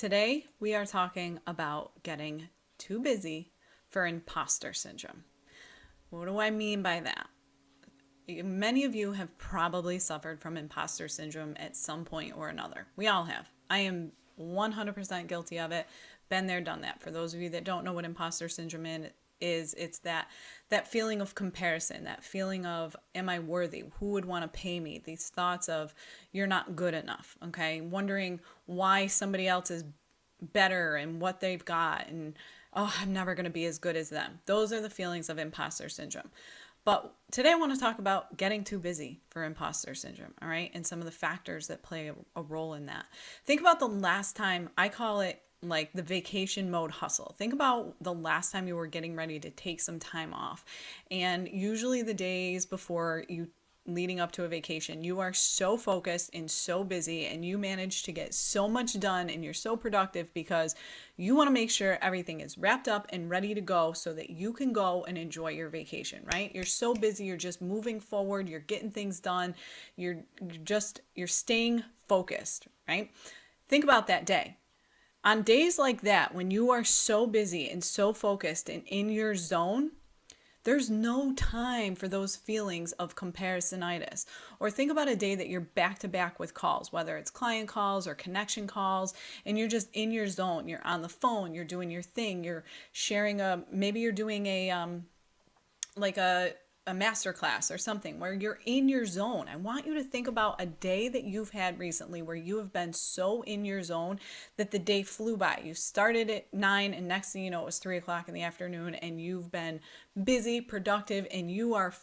Today we are talking about getting too busy for imposter syndrome. What do I mean by that? Many of you have probably suffered from imposter syndrome at some point or another. We all have. I am 100% guilty of it. Been there, done that. For those of you that don't know what imposter syndrome is, it's that feeling of comparison, that feeling of, am I worthy? Who would want to pay me? These thoughts of, you're not good enough, okay? Wondering why somebody else is better and what they've got, and, oh, I'm never going to be as good as them. Those are the feelings of imposter syndrome. But today I want to talk about getting too busy for imposter syndrome, all right? And some of the factors that play a role in that. Think about the last time, I call it like the vacation mode hustle. Think about the last time you were getting ready to take some time off. And usually the days before you leading up to a vacation, you are so focused and so busy, and you manage to get so much done, and you're so productive because you want to make sure everything is wrapped up and ready to go so that you can go and enjoy your vacation, right? You're so busy, you're just moving forward, you're getting things done, you're staying focused, right? Think about that day. On days like that, when you are so busy and so focused and in your zone, there's no time for those feelings of comparisonitis. Or think about a day that you're back to back with calls, whether it's client calls or connection calls, and you're just in your zone. You're on the phone, you're doing your thing, you're sharing maybe you're doing a master class or something where you're in your zone. I want you to think about a day that you've had recently where you have been so in your zone that the day flew by. You started at 9 and next thing you know, it was 3 o'clock in the afternoon, and you've been busy, productive, and you are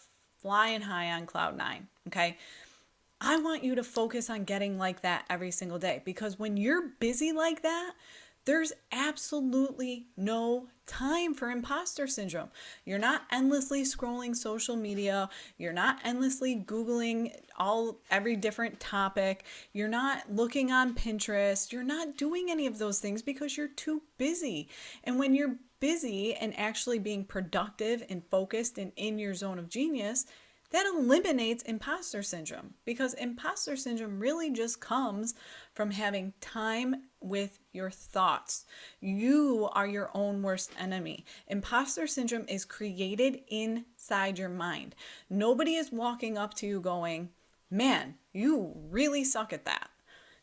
flying high on cloud 9. Okay. I want you to focus on getting like that every single day, because when you're busy like that, there's absolutely no time for imposter syndrome. You're not endlessly scrolling social media. You're not endlessly Googling every different topic. You're not looking on Pinterest. You're not doing any of those things because you're too busy. And when you're busy and actually being productive and focused and in your zone of genius, that eliminates imposter syndrome, because imposter syndrome really just comes from having time with your thoughts. You are your own worst enemy. Imposter syndrome is created inside your mind. Nobody is walking up to you going, man, you really suck at that.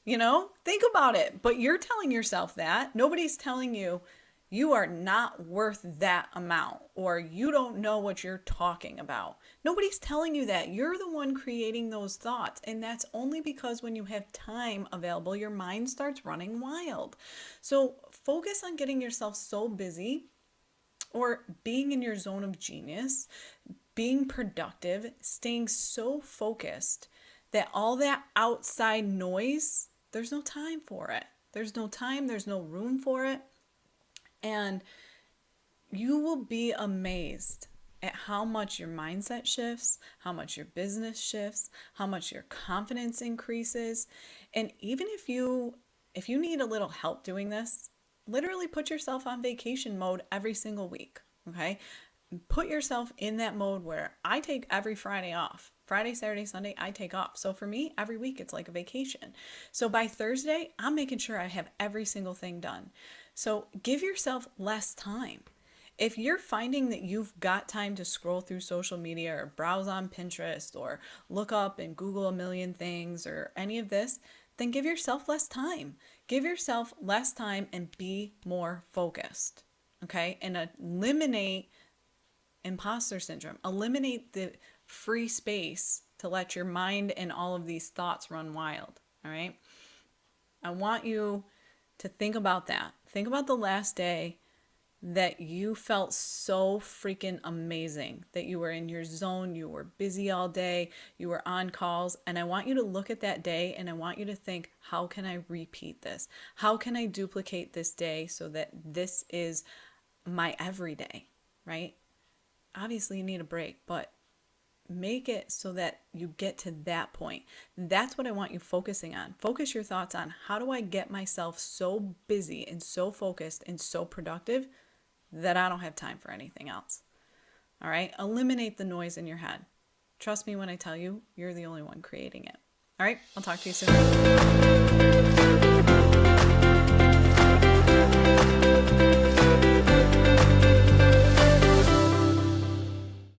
Think about it. But you're telling yourself that. Nobody's telling you, you are not worth that amount, or you don't know what you're talking about. Nobody's telling you that. You're the one creating those thoughts. And that's only because when you have time available, your mind starts running wild. So focus on getting yourself so busy, or being in your zone of genius, being productive, staying so focused that all that outside noise, there's no time for it. There's no time, there's no room for it. And you will be amazed at how much your mindset shifts, how much your business shifts, how much your confidence increases. And even if you need a little help doing this, literally put yourself on vacation mode every single week, okay? Put yourself in that mode where I take every Friday off. Friday, Saturday, Sunday, I take off. So for me, every week it's like a vacation. So by Thursday, I'm making sure I have every single thing done. So give yourself less time. If you're finding that you've got time to scroll through social media or browse on Pinterest or look up and Google a million things or any of this, then give yourself less time. Give yourself less time and be more focused, okay? And eliminate imposter syndrome. Eliminate the free space to let your mind and all of these thoughts run wild, all right? I want you to think about that. Think about the last day that you felt so freaking amazing, that you were in your zone, you were busy all day, you were on calls, and I want you to look at that day and I want you to think, how can I repeat this? How can I duplicate this day so that this is my everyday, right? Obviously you need a break, but make it so that you get to that point. That's what I want you focusing on. Focus your thoughts on, how do I get myself so busy and so focused and so productive that I don't have time for anything else. All right? Eliminate the noise in your head. Trust me when I tell you, you're the only one creating it. All right? I'll talk to you soon.